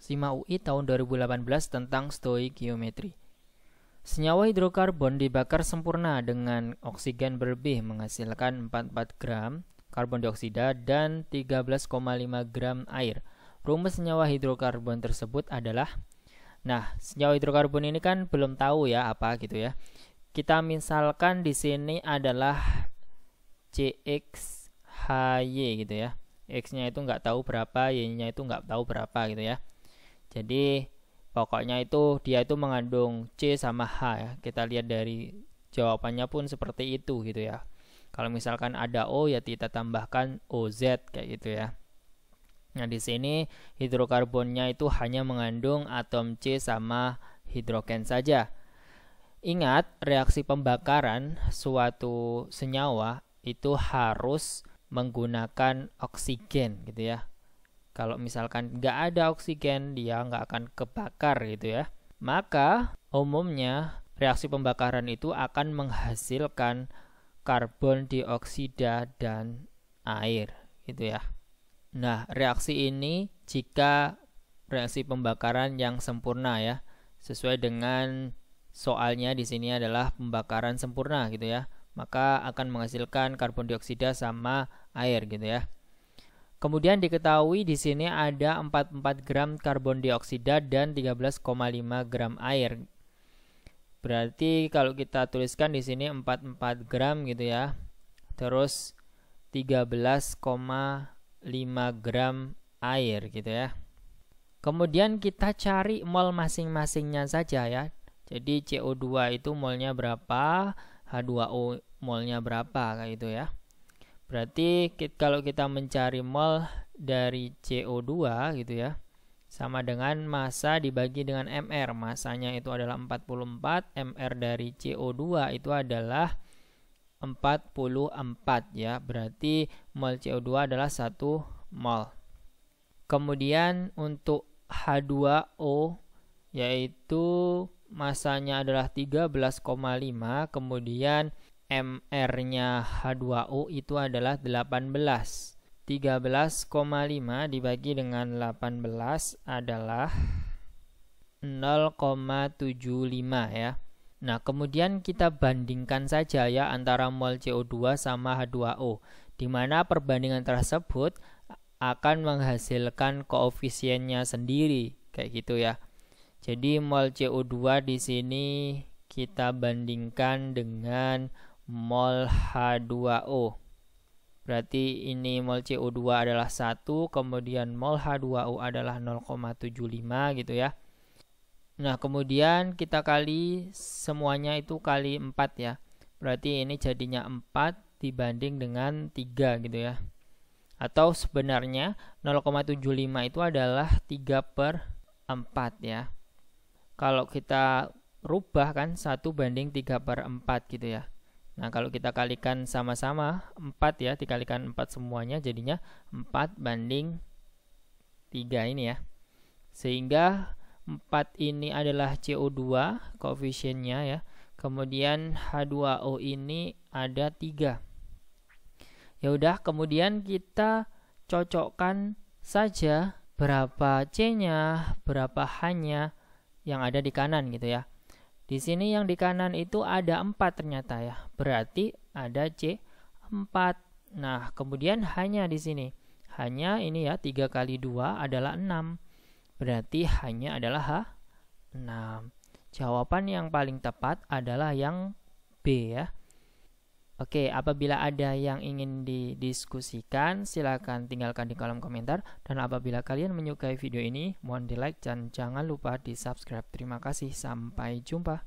SIMA UI tahun 2018 tentang stoikiometri. Senyawa hidrokarbon dibakar sempurna dengan oksigen berlebih menghasilkan 44 gram karbon dioksida dan 13,5 gram air. Rumus senyawa hidrokarbon tersebut adalah, nah, senyawa hidrokarbon ini kan belum tahu ya apa gitu ya. Kita misalkan di sini adalah CXHY gitu ya. X-nya itu nggak tahu berapa, Y-nya itu nggak tahu berapa gitu ya. Jadi pokoknya itu dia itu mengandung C sama H ya. Kita lihat dari jawabannya pun seperti itu gitu ya. Kalau misalkan ada O ya kita tambahkan OZ kayak gitu ya. Nah, di sini hidrokarbonnya itu hanya mengandung atom C sama hidrogen saja. Ingat, reaksi pembakaran suatu senyawa itu harus menggunakan oksigen gitu ya. Kalau misalkan nggak ada oksigen, dia nggak akan kebakar gitu ya. Maka umumnya reaksi pembakaran itu akan menghasilkan karbon dioksida dan air gitu ya. Nah, reaksi ini jika reaksi pembakaran yang sempurna ya, sesuai dengan soalnya di sini adalah pembakaran sempurna gitu ya, maka akan menghasilkan karbon dioksida sama air gitu ya. Kemudian diketahui di sini ada 44 gram karbon dioksida dan 13,5 gram air. Berarti kalau kita tuliskan di sini 44 gram gitu ya. Terus 13,5 gram air gitu ya. Kemudian kita cari mol masing-masingnya saja ya. Jadi CO2 itu molnya berapa, H2O molnya berapa kayak gitu ya. Berarti kalau kita mencari mol dari CO2 gitu ya, sama dengan massa dibagi dengan MR. Massanya itu adalah 44, MR dari CO2 itu adalah 44 ya. Berarti mol CO2 adalah 1 mol. Kemudian untuk H2O yaitu massanya adalah 13,5, kemudian MR-nya H2O itu adalah 18. 13,5 dibagi dengan 18 adalah 0,75 ya. Nah, kemudian kita bandingkan saja ya antara mol CO2 sama H2O, di mana perbandingan tersebut akan menghasilkan koefisiennya sendiri kayak gitu ya. Jadi mol CO2 di sini kita bandingkan dengan mol H2O. Berarti ini mol CO2 adalah 1, kemudian mol H2O adalah 0,75 gitu ya. Nah, kemudian kita kali semuanya itu kali 4 ya. Berarti ini jadinya 4 dibanding dengan 3 gitu ya. Atau sebenarnya 0,75 itu adalah 3/4 ya. Kalau kita rubah kan 1 banding 3/4 gitu ya. Nah, kalau kita kalikan sama-sama 4 ya, dikalikan 4 semuanya jadinya 4 banding 3 ini ya. Sehingga 4 ini adalah CO2 koefisiennya ya. Kemudian H2O ini ada 3. Ya udah, kemudian kita cocokkan saja berapa C-nya, berapa H-nya yang ada di kanan gitu ya. Di sini yang di kanan itu ada 4 ternyata ya. Berarti ada C4. Nah, kemudian hanya di sini. Hanya ini ya, 3 kali 2 adalah 6. Berarti hanya adalah H6. Jawaban yang paling tepat adalah yang B ya. Oke, apabila ada yang ingin didiskusikan, silakan tinggalkan di kolom komentar. Dan apabila kalian menyukai video ini, mohon di like dan jangan lupa di subscribe. Terima kasih, sampai jumpa.